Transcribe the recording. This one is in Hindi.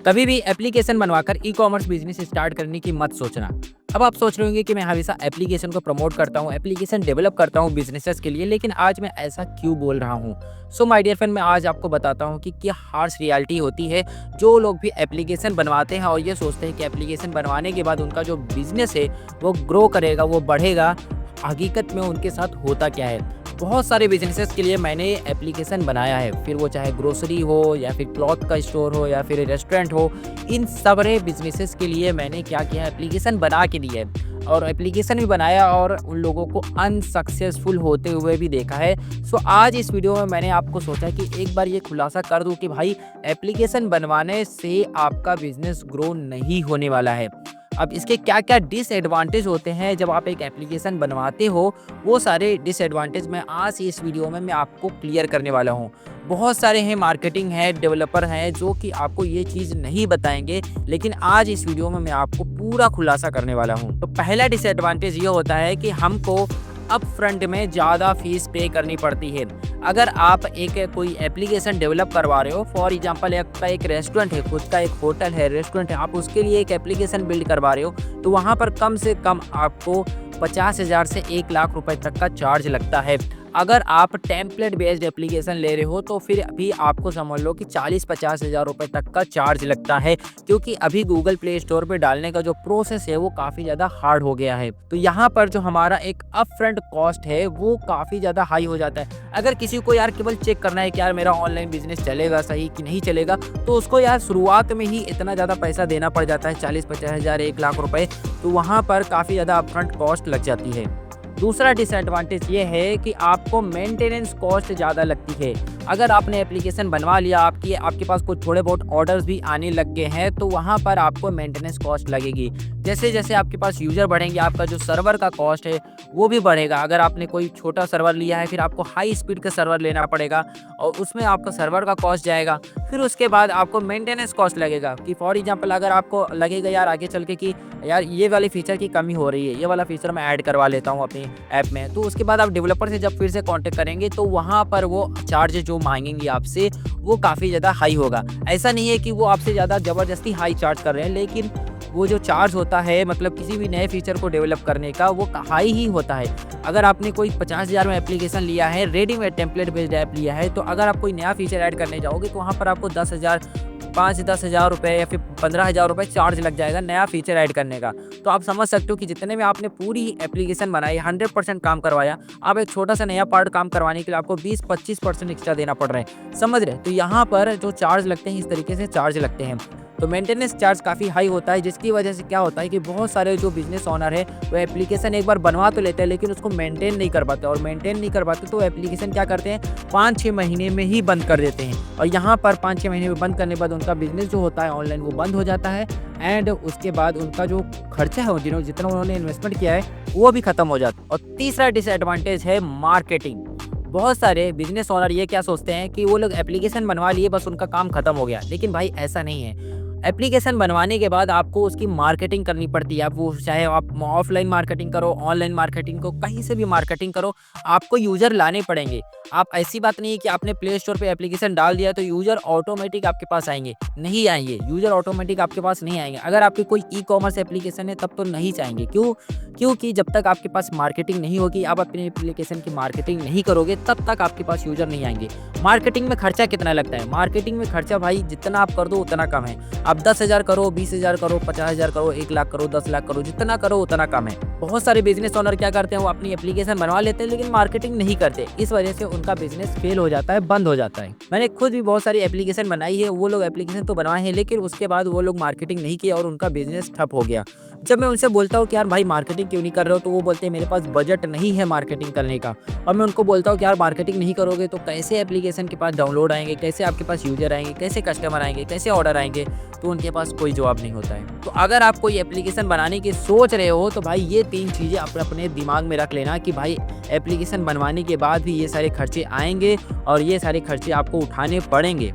कभी भी एप्लीकेशन बनवाकर ई-कॉमर्स बिजनेस स्टार्ट करने की मत सोचना। अब आप सोच रहे होंगे कि मैं हमेशा एप्लीकेशन को प्रमोट करता हूँ, एप्लीकेशन डेवलप करता हूँ बिजनेसेस के लिए, लेकिन आज मैं ऐसा क्यों बोल रहा हूँ? सो माय डियर फ्रेंड, मैं आज आपको बताता हूँ कि क्या हार्श रियलिटी होती है। जो लोग भी एप्लीकेशन बनवाते हैं और ये सोचते हैं कि एप्लीकेशन बनवाने के बाद उनका जो बिजनेस है वो ग्रो करेगा, वो बढ़ेगा, हकीकत में उनके साथ होता क्या है? बहुत सारे बिजनेसेस के लिए मैंने एप्लीकेशन बनाया है, फिर वो चाहे ग्रोसरी हो या फिर क्लॉथ का स्टोर हो या फिर रेस्टोरेंट हो। इन सारे बिजनेसेस के लिए मैंने क्या किया, एप्लीकेशन बना के दिया है और एप्लीकेशन भी बनाया और उन लोगों को अनसक्सेसफुल होते हुए भी देखा है। सो आज इस वीडियो में मैंने आपको सोचा कि एक बार ये खुलासा कर दूं कि भाई एप्लीकेशन बनवाने से आपका बिजनेस ग्रो नहीं होने वाला है। अब इसके क्या क्या डिसएडवांटेज होते हैं जब आप एक एप्लीकेशन बनवाते हो, वो सारे डिसएडवांटेज मैं आज इस वीडियो में मैं आपको क्लियर करने वाला हूँ। बहुत सारे हैं, मार्केटिंग है, डेवलपर हैं जो कि आपको ये चीज़ नहीं बताएंगे, लेकिन आज इस वीडियो में मैं आपको पूरा खुलासा करने वाला हूँ। तो पहला डिसएडवांटेज ये होता है कि हमको अप फ्रंट में ज़्यादा फीस पे करनी पड़ती है। अगर आप कोई एप्लीकेशन डेवलप करवा रहे हो, फॉर एग्जांपल आपका एक रेस्टोरेंट है, खुद का एक होटल है, रेस्टोरेंट है, आप उसके लिए एक एप्लीकेशन बिल्ड करवा रहे हो, तो वहाँ पर कम से कम आपको 50,000 से 1 लाख रुपए तक का चार्ज लगता है। अगर आप टेम्पलेट बेस्ड एप्लीकेशन ले रहे हो तो फिर अभी आपको समझ लो कि 40-50 हज़ार रुपये तक का चार्ज लगता है, क्योंकि अभी गूगल प्ले स्टोर पे डालने का जो प्रोसेस है वो काफ़ी ज़्यादा हार्ड हो गया है। तो यहाँ पर जो हमारा एक अप फ्रंट कॉस्ट है वो काफ़ी ज़्यादा हाई हो जाता है। अगर किसी को यार केवल चेक करना है कि यार मेरा ऑनलाइन बिजनेस चलेगा सही कि नहीं चलेगा, तो उसको यार शुरुआत में ही इतना ज़्यादा पैसा देना पड़ जाता है, 40-50 हज़ार 1 लाख रुपये, तो वहाँ पर काफ़ी ज़्यादा अप फ्रंट कॉस्ट लग जाती है। दूसरा डिसएडवांटेज ये है कि आपको मेंटेनेंस कॉस्ट ज़्यादा लगती है। अगर आपने एप्लीकेशन बनवा लिया, आपके पास कुछ थोड़े बहुत ऑर्डर्स भी आने लग गए हैं, तो वहाँ पर आपको मेंटेनेंस कॉस्ट लगेगी। जैसे जैसे आपके पास यूज़र बढ़ेंगे, आपका जो सर्वर का कॉस्ट है वो भी बढ़ेगा। अगर आपने कोई छोटा सर्वर लिया है, फिर आपको हाई स्पीड का सर्वर लेना पड़ेगा और उसमें आपका सर्वर का कॉस्ट जाएगा। फिर उसके बाद आपको मेंटेनेंस कॉस्ट लगेगा कि फॉर एग्जांपल अगर आपको लगेगा यार आगे चल के कि यार ये वाली फीचर की कमी हो रही है, ये वाला फीचर मैं ऐड करवा लेता हूँ अपनी ऐप में, तो उसके बाद आप डेवलपर से जब फिर से कांटेक्ट करेंगे तो वहाँ पर वो चार्ज जो मांगेंगे आपसे वो काफ़ी ज़्यादा हाई होगा। ऐसा नहीं है कि वो आपसे ज़्यादा ज़बरदस्ती हाई चार्ज कर रहे हैं, लेकिन वो जो चार्ज होता है मतलब किसी भी नए फीचर को डेवलप करने का, वो हाई ही होता है। अगर आपने कोई 50,000 में एप्लीकेशन लिया है, रेडीमेड टेम्पलेट बेस्ड ऐप लिया है, तो अगर आप कोई नया फीचर ऐड करने जाओगे तो वहाँ पर आपको 10,000 5 से 10,000 रुपये या फिर 15,000 रुपये चार्ज लग जाएगा नया फीचर ऐड करने का। तो आप समझ सकते हो कि जितने में आपने पूरी एप्लीकेशन बनाई, 100% काम करवाया, अब एक छोटा सा नया पार्ट काम करवाने के लिए आपको 20-25% एक्स्ट्रा देना पड़ रहा है। समझ रहे? तो यहाँ पर जो चार्ज लगते हैं इस तरीके से चार्ज लगते हैं। तो मेंटेनेंस चार्ज काफ़ी हाई होता है, जिसकी वजह से क्या होता है कि बहुत सारे जो बिजनेस ओनर है वो एप्लीकेशन एक बार बनवा तो लेते हैं, लेकिन उसको मेंटेन नहीं कर पाते, और मेंटेन नहीं कर पाते तो एप्लीकेशन क्या करते हैं, 5-6 महीने में ही बंद कर देते हैं। और यहाँ पर 5-6 महीने में बंद करने के बाद उनका बिजनेस जो होता है ऑनलाइन वो बंद हो जाता है, एंड उसके बाद उनका जो खर्चा है जितना उन्होंने इन्वेस्टमेंट किया है वो भी खत्म हो जाता है। और तीसरा डिसएडवांटेज है मार्केटिंग। बहुत सारे बिजनेस ओनर ये क्या सोचते हैं कि वो लोग एप्लीकेशन बनवा लिए, बस उनका काम खत्म हो गया, लेकिन भाई ऐसा नहीं है। एप्लीकेशन बनवाने के बाद आपको उसकी मार्केटिंग करनी पड़ती है। आप वो चाहे आप ऑफलाइन मार्केटिंग करो, ऑनलाइन मार्केटिंग करो, कहीं से भी मार्केटिंग करो, आपको यूज़र लाने पड़ेंगे। आप ऐसी बात नहीं है कि आपने प्ले स्टोर पे एप्लीकेशन डाल दिया तो यूज़र ऑटोमेटिक आपके पास आएंगे, नहीं आएंगे। यूज़र ऑटोमेटिक आपके पास नहीं आएंगे। अगर आपकी कोई ई कॉमर्स एप्लीकेशन है तब तो नहीं चाहेंगे। क्योंकि जब तक आपके पास मार्केटिंग नहीं होगी, आप अपने एप्लीकेशन की मार्केटिंग नहीं करोगे, तब तक आपके पास यूज़र नहीं आएंगे। मार्केटिंग में खर्चा कितना लगता है? मार्केटिंग में खर्चा भाई जितना आप कर दो उतना कम है। आप 10,000 करो, 20,000 करो, 50,000 करो, 1 लाख करो, 10 लाख करो, जितना करो उतना कम है। बहुत सारे बिजनेस ओनर क्या करते हैं, वो अपनी एप्लीकेशन बनवा लेते हैं लेकिन मार्केटिंग नहीं करते। इस वजह से उनका बिजनेस फेल हो जाता है, बंद हो जाता है। मैंने खुद भी बहुत सारी एप्लीकेशन बनाई है, वो लोग एप्लीकेशन तो बनवाए हैं लेकिन उसके बाद वो लोग मार्केटिंग नहीं किया और उनका बिजनेस ठप हो गया। जब मैं उनसे बोलता हूँ कि यार भाई मार्केटिंग क्यों नहीं कर रहे हो, तो वो बोलते हैं मेरे पास बजट नहीं है मार्केटिंग करने का। और मैं उनको बोलता हूँ कि यार मार्केटिंग नहीं करोगे तो कैसे एप्लीकेशन के पास डाउनलोड आएंगे, कैसे आपके पास यूजर आएंगे, कैसे कस्टमर आएंगे, कैसे ऑर्डर आएंगे? तो उनके पास कोई जवाब नहीं होता है। तो अगर आप कोई एप्लीकेशन बनाने की सोच रहे हो तो भाई ये 3 चीज़ें अपने दिमाग में रख लेना कि भाई एप्लीकेशन बनवाने के बाद भी ये सारे खर्चे आएंगे और ये सारे खर्चे आपको उठाने पड़ेंगे।